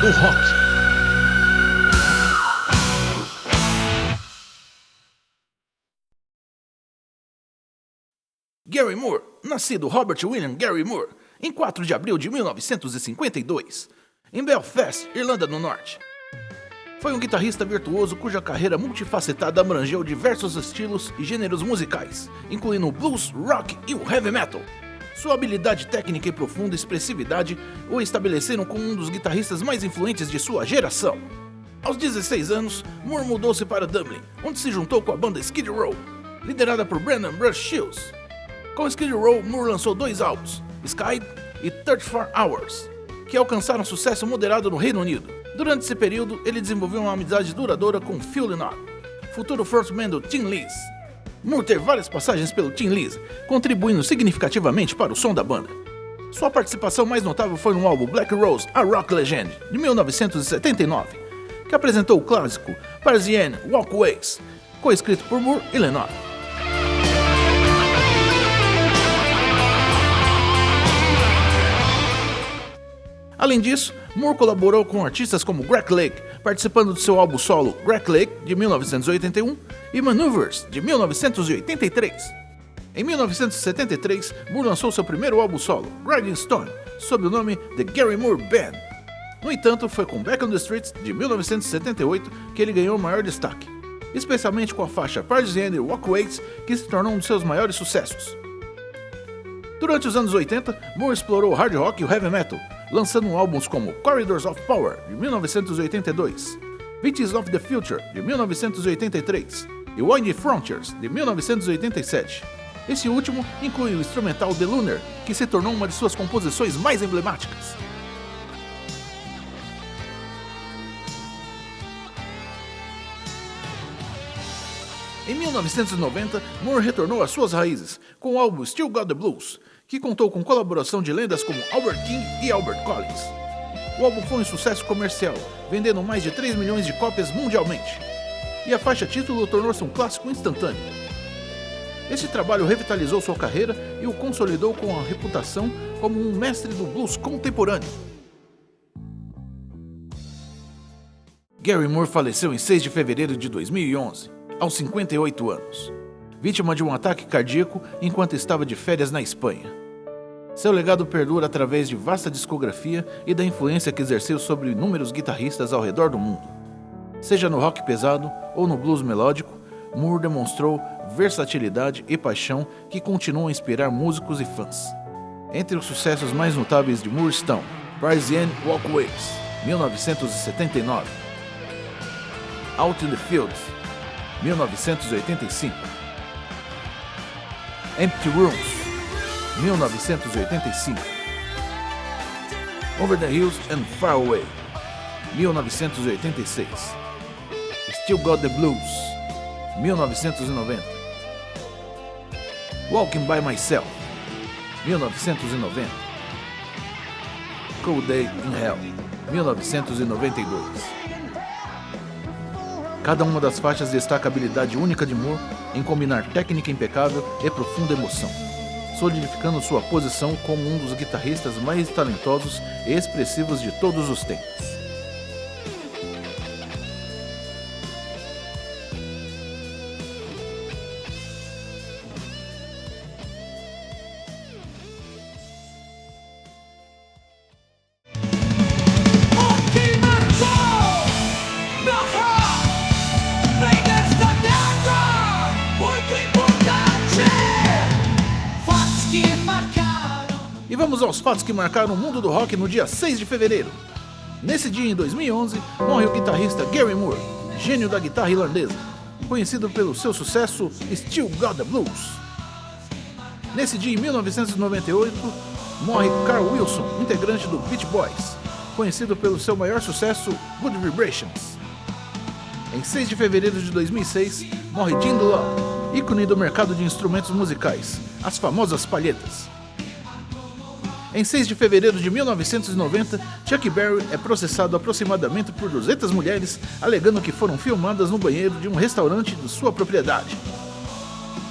do rock. Gary Moore, nascido Robert William Gary Moore, em 4 de abril de 1952, em Belfast, Irlanda do Norte. Foi um guitarrista virtuoso cuja carreira multifacetada abrangeu diversos estilos e gêneros musicais, incluindo o blues, rock e o heavy metal. Sua habilidade técnica e profunda expressividade o estabeleceram como um dos guitarristas mais influentes de sua geração. Aos 16 anos, Moore mudou-se para Dublin, onde se juntou com a banda Skid Row, liderada por Brendan Bruce Shields. Com Skid Row, Moore lançou 2 álbuns, Sky e 34 Hours, que alcançaram sucesso moderado no Reino Unido. Durante esse período, ele desenvolveu uma amizade duradoura com Phil Lynott, futuro frontman do Tin Lizzy. Moore teve várias passagens pelo Tin Lizzy, contribuindo significativamente para o som da banda. Sua participação mais notável foi no álbum Black Rose, A Rock Legend, de 1979, que apresentou o clássico Parisienne Walkways, co-escrito por Moore e Lynott. Além disso, Moore colaborou com artistas como Greg Lake, participando do seu álbum solo Greg Lake, de 1981, e Maneuvers, de 1983. Em 1973, Moore lançou seu primeiro álbum solo, Grinding Stone, sob o nome The Gary Moore Band. No entanto, foi com Back on the Streets, de 1978, que ele ganhou maior destaque, especialmente com a faixa Parisienne Walkways, que se tornou um de seus maiores sucessos. Durante os anos 80, Moore explorou o hard rock e o heavy metal, lançando álbuns como Corridors of Power, de 1982, Beaches of the Future, de 1983 e Winding Frontiers, de 1987. Esse último inclui o instrumental The Lunar, que se tornou uma de suas composições mais emblemáticas. Em 1990, Moore retornou às suas raízes com o álbum Still Got the Blues, que contou com colaboração de lendas como Albert King e Albert Collins. O álbum foi um sucesso comercial, vendendo mais de 3 milhões de cópias mundialmente, e a faixa título tornou-se um clássico instantâneo. Esse trabalho revitalizou sua carreira e o consolidou com a reputação como um mestre do blues contemporâneo. Gary Moore faleceu em 6 de fevereiro de 2011, aos 58 anos, vítima de um ataque cardíaco enquanto estava de férias na Espanha. Seu legado perdura através de vasta discografia e da influência que exerceu sobre inúmeros guitarristas ao redor do mundo. Seja no rock pesado ou no blues melódico, Moore demonstrou versatilidade e paixão que continuam a inspirar músicos e fãs. Entre os sucessos mais notáveis de Moore estão Parisienne Walkways, 1979, Out in the Fields, 1985, Empty Rooms, 1985, Over the Hills and Far Away, 1986, Still Got the Blues, 1990, Walking by Myself, 1990, Cold Day in Hell, 1992. Cada uma das faixas destaca a habilidade única de Moore em combinar técnica impecável e profunda emoção, solidificando sua posição como um dos guitarristas mais talentosos e expressivos de todos os tempos. E vamos aos fatos que marcaram o mundo do rock no dia 6 de fevereiro. Nesse dia, em 2011, morre o guitarrista Gary Moore, gênio da guitarra irlandesa, conhecido pelo seu sucesso Still Got the Blues. Nesse dia, em 1998, morre Carl Wilson, integrante do Beach Boys, conhecido pelo seu maior sucesso Good Vibrations. Em 6 de fevereiro de 2006, morre Jim Dulop, ícone do mercado de instrumentos musicais, as famosas palhetas. Em 6 de fevereiro de 1990, Chuck Berry é processado aproximadamente por 200 mulheres, alegando que foram filmadas no banheiro de um restaurante de sua propriedade.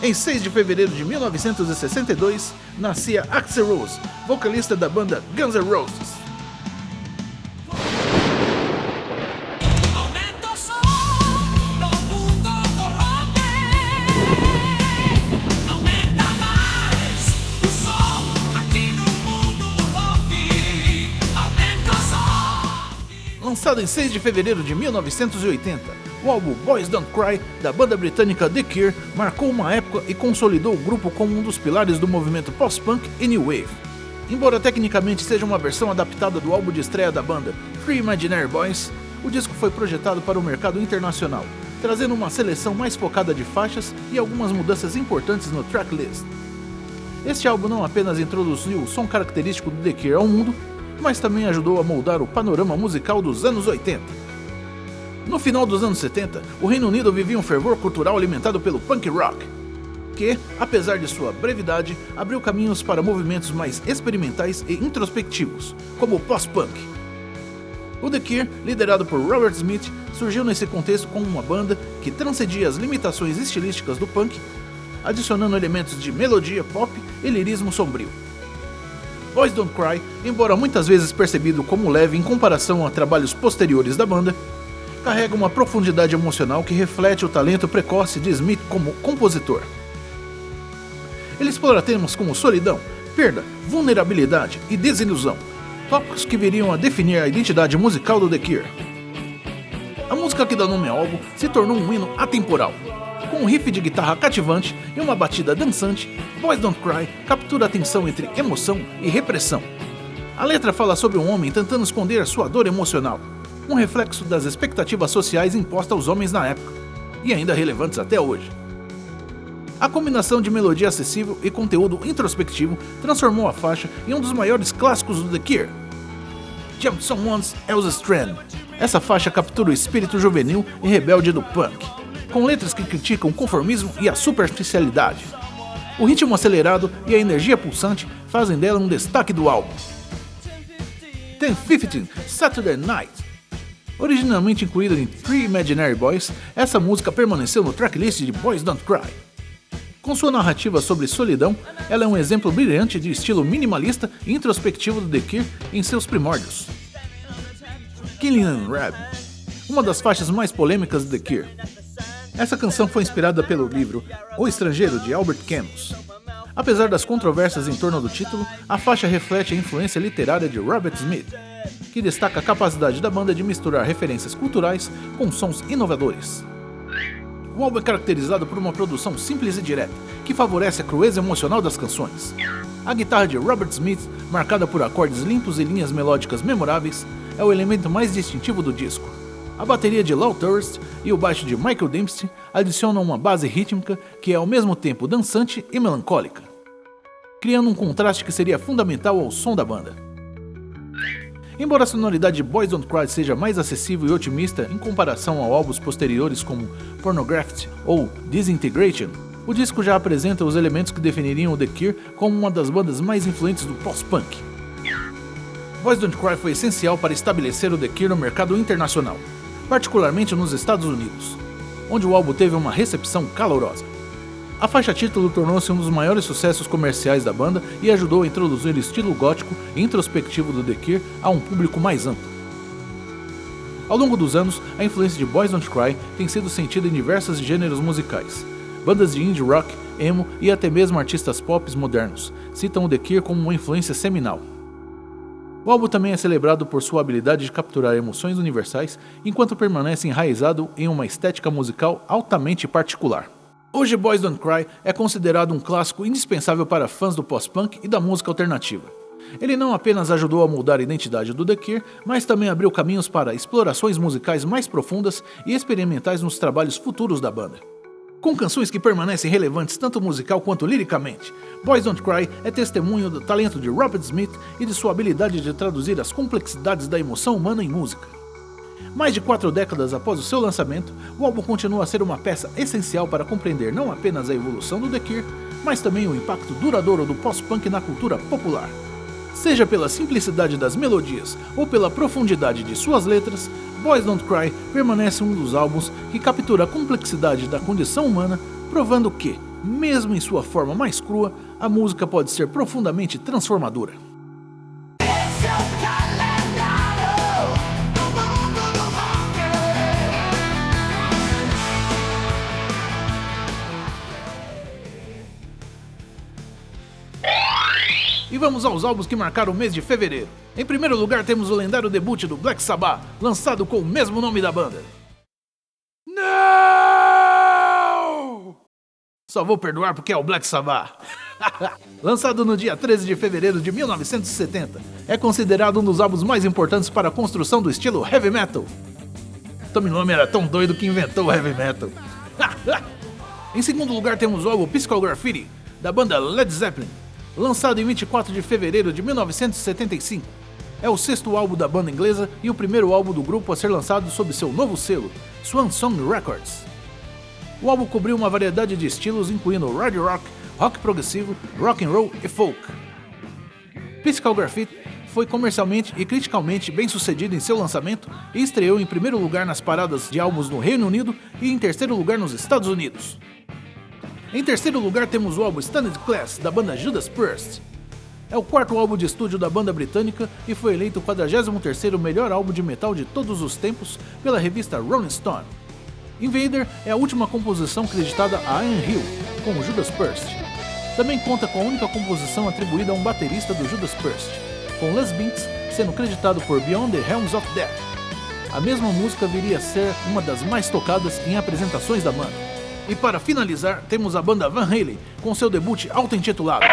Em 6 de fevereiro de 1962, nascia Axl Rose, vocalista da banda Guns N' Roses. Lançado em 6 de fevereiro de 1980, o álbum Boys Don't Cry, da banda britânica The Cure, marcou uma época e consolidou o grupo como um dos pilares do movimento post-punk e new wave. Embora tecnicamente seja uma versão adaptada do álbum de estreia da banda, Three Imaginary Boys, o disco foi projetado para o mercado internacional, trazendo uma seleção mais focada de faixas e algumas mudanças importantes no tracklist. Este álbum não apenas introduziu o som característico do The Cure ao mundo, mas também ajudou a moldar o panorama musical dos anos 80. No final dos anos 70, o Reino Unido vivia um fervor cultural alimentado pelo punk rock, que, apesar de sua brevidade, abriu caminhos para movimentos mais experimentais e introspectivos, como o post-punk. O The Cure, liderado por Robert Smith, surgiu nesse contexto como uma banda que transcendia as limitações estilísticas do punk, adicionando elementos de melodia pop e lirismo sombrio. Boys Don't Cry, embora muitas vezes percebido como leve em comparação a trabalhos posteriores da banda, carrega uma profundidade emocional que reflete o talento precoce de Smith como compositor. Ele explora temas como solidão, perda, vulnerabilidade e desilusão, tópicos que viriam a definir a identidade musical do The Cure. A música que dá nome ao álbum se tornou um hino atemporal. Com um riff de guitarra cativante e uma batida dançante, Boys Don't Cry captura a tensão entre emoção e repressão. A letra fala sobre um homem tentando esconder sua dor emocional, um reflexo das expectativas sociais impostas aos homens na época, e ainda relevantes até hoje. A combinação de melodia acessível e conteúdo introspectivo transformou a faixa em um dos maiores clássicos do The Cure. Jump Someone's Else Strand. Essa faixa captura o espírito juvenil e rebelde do punk, com letras que criticam o conformismo e a superficialidade. O ritmo acelerado e a energia pulsante fazem dela um destaque do álbum. 10:15 Saturday Night. Originalmente incluída em Three Imaginary Boys, essa música permaneceu no tracklist de Boys Don't Cry. Com sua narrativa sobre solidão, ela é um exemplo brilhante de estilo minimalista e introspectivo do The Cure em seus primórdios. Killing and Rab, uma das faixas mais polêmicas do The Cure. Essa canção foi inspirada pelo livro O Estrangeiro, de Albert Camus. Apesar das controvérsias em torno do título, a faixa reflete a influência literária de Robert Smith, que destaca a capacidade da banda de misturar referências culturais com sons inovadores. O álbum é caracterizado por uma produção simples e direta, que favorece a crueza emocional das canções. A guitarra de Robert Smith, marcada por acordes limpos e linhas melódicas memoráveis, é o elemento mais distintivo do disco. A bateria de Lou Tourist e o baixo de Michael Dempsey adicionam uma base rítmica que é ao mesmo tempo dançante e melancólica, criando um contraste que seria fundamental ao som da banda. Embora a sonoridade de Boys Don't Cry seja mais acessível e otimista em comparação a álbuns posteriores como Pornography ou Disintegration, o disco já apresenta os elementos que definiriam o The Cure como uma das bandas mais influentes do post-punk. Boys Don't Cry foi essencial para estabelecer o The Cure no mercado internacional, particularmente nos Estados Unidos, onde o álbum teve uma recepção calorosa. A faixa título tornou-se um dos maiores sucessos comerciais da banda e ajudou a introduzir o estilo gótico e introspectivo do The Cure a um público mais amplo. Ao longo dos anos, a influência de Boys Don't Cry tem sido sentida em diversos gêneros musicais. Bandas de indie rock, emo e até mesmo artistas pop modernos citam o The Cure como uma influência seminal. O álbum também é celebrado por sua habilidade de capturar emoções universais enquanto permanece enraizado em uma estética musical altamente particular. Hoje, Boys Don't Cry é considerado um clássico indispensável para fãs do post-punk e da música alternativa. Ele não apenas ajudou a moldar a identidade do The Cure, mas também abriu caminhos para explorações musicais mais profundas e experimentais nos trabalhos futuros da banda. Com canções que permanecem relevantes tanto musical quanto liricamente, Boys Don't Cry é testemunho do talento de Robert Smith e de sua habilidade de traduzir as complexidades da emoção humana em música. Mais de 4 décadas após o seu lançamento, o álbum continua a ser uma peça essencial para compreender não apenas a evolução do The Cure, mas também o impacto duradouro do post-punk na cultura popular. Seja pela simplicidade das melodias ou pela profundidade de suas letras, Boys Don't Cry permanece um dos álbuns que captura a complexidade da condição humana, provando que, mesmo em sua forma mais crua, a música pode ser profundamente transformadora. E vamos aos álbuns que marcaram o mês de fevereiro. Em primeiro lugar temos o lendário debut do Black Sabbath, lançado com o mesmo nome da banda. Não! Só vou perdoar porque é o Black Sabbath. Lançado no dia 13 de fevereiro de 1970, é considerado um dos álbuns mais importantes para a construção do estilo heavy metal. Tommy Lohme era tão doido que inventou o heavy metal. Em segundo lugar temos o álbum Physical Graffiti, da banda Led Zeppelin, lançado em 24 de fevereiro de 1975. É o sexto álbum da banda inglesa e o primeiro álbum do grupo a ser lançado sob seu novo selo, Swan Song Records. O álbum cobriu uma variedade de estilos, incluindo hard rock, rock progressivo, rock and roll e folk. Physical Graffiti foi comercialmente e criticalmente bem sucedido em seu lançamento e estreou em primeiro lugar nas paradas de álbuns no Reino Unido e em terceiro lugar nos Estados Unidos. Em terceiro lugar temos o álbum Standard Class, da banda Judas Priest. É o quarto álbum de estúdio da banda britânica e foi eleito o 43º melhor álbum de metal de todos os tempos pela revista Rolling Stone. Invader é a última composição creditada a Ian Hill, com o Judas Priest. Também conta com a única composição atribuída a um baterista do Judas Priest, com Les Binks sendo creditado por Beyond the Realms of Death. A mesma música viria a ser uma das mais tocadas em apresentações da banda. E para finalizar, temos a banda Van Halen, com seu debut auto-intitulado.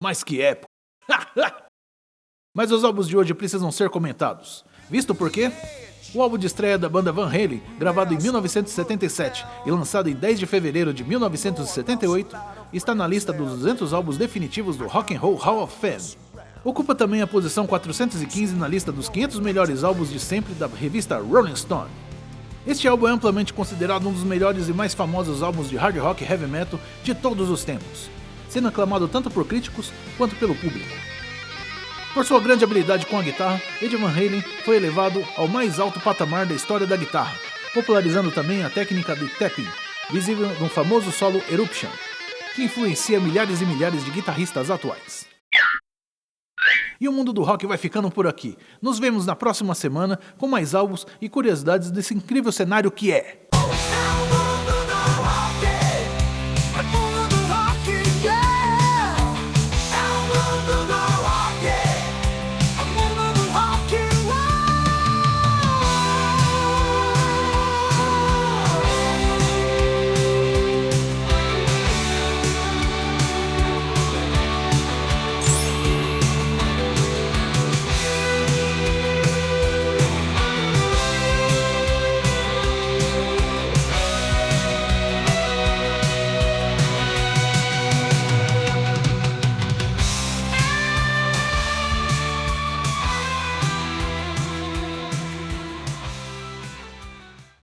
Mas que época! Mas os álbuns de hoje precisam ser comentados. Visto por quê? O álbum de estreia da banda Van Halen, gravado em 1977 e lançado em 10 de fevereiro de 1978, está na lista dos 200 álbuns definitivos do Rock and Roll Hall of Fame. Ocupa também a posição 415 na lista dos 500 melhores álbuns de sempre da revista Rolling Stone. Este álbum é amplamente considerado um dos melhores e mais famosos álbuns de hard rock e heavy metal de todos os tempos, sendo aclamado tanto por críticos quanto pelo público. Por sua grande habilidade com a guitarra, Eddie Van Halen foi elevado ao mais alto patamar da história da guitarra, popularizando também a técnica de tapping, visível no famoso solo Eruption, que influencia milhares e milhares de guitarristas atuais. E o mundo do rock vai ficando por aqui. Nos vemos na próxima semana com mais álbuns e curiosidades desse incrível cenário que é